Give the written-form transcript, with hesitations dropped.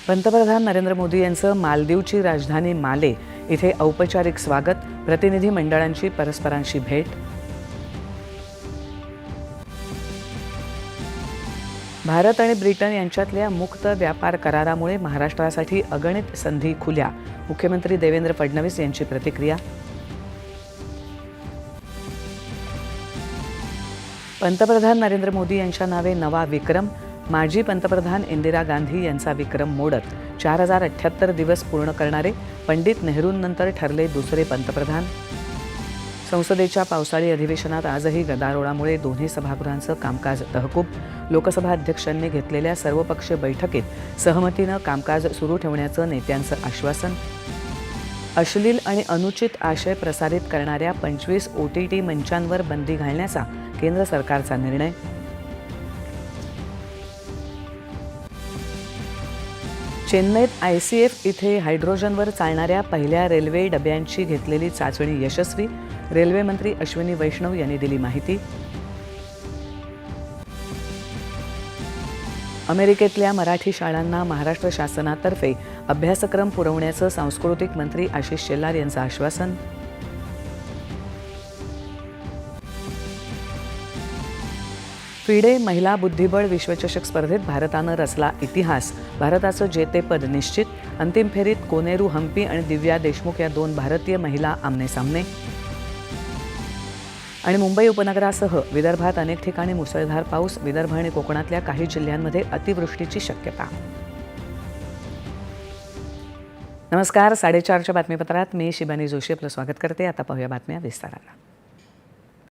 पंतप्रधान नरेंद्र मोदी यांचं मालदीवची राजधानी माले इथे औपचारिक स्वागत, प्रतिनिधी मंडळांची परस्परांशी भेट. भारत आणि ब्रिटन यांच्यातल्या मुक्त व्यापार करारामुळे महाराष्ट्रासाठी अगणित संधी खुल्या, मुख्यमंत्री देवेंद्र फडणवीस यांची प्रतिक्रिया. पंतप्रधान नरेंद्र मोदी यांच्या नावे नवा विक्रम, माजी पंतप्रधान इंदिरा गांधी यांचा विक्रम मोडत 4078 दिवस पूर्ण करणारे पंडित नेहरूंनंतर ठरले दुसरे पंतप्रधान. संसदेच्या पावसाळी अधिवेशनात आजही गदारोळामुळे दोन्ही सभागृहांचं कामकाज तहकूब. लोकसभा अध्यक्षांनी घेतलेल्या सर्वपक्षीय बैठकीत सहमतीनं कामकाज सुरू ठेवण्याचं नेत्यांचं आश्वासन. अश्लील आणि अनुचित आशय प्रसारित करणाऱ्या 25 OTT मंचांवर बंदी घालण्याचा केंद्र सरकारचा निर्णय. चेन्नईत ICF इथे हायड्रोजनवर चालणाऱ्या पहिल्या रेल्वे डब्यांची घेतलेली चाचणी यशस्वी, रेल्वे मंत्री अश्विनी वैष्णव यांनी दिली माहिती. अमेरिकेतल्या मराठी शाळांना महाराष्ट्र शासनातर्फे अभ्यासक्रम पुरवण्याचं सांस्कृतिक मंत्री आशिष शेलार यांचं आश्वासन. फिडे महिला बुद्धिबळ विश्वचषक स्पर्धेत भारतानं रचला इतिहास, भारताचं जेतेपद निश्चित. अंतिम फेरीत कोनेरू हम्पी आणि दिव्या देशमुख या 2 भारतीय महिला आमनेसामने. आणि मुंबई उपनगरासह विदर्भात अनेक ठिकाणी मुसळधार पाऊस, विदर्भ आणि कोकणातल्या काही जिल्ह्यांमध्ये अतिवृष्टीची शक्यता. नमस्कार, 4:30च्या बातमीपत्रात मी शिबानी जोशी आपलं स्वागत करते. आता पाहूया बातम्या विस्तारानं.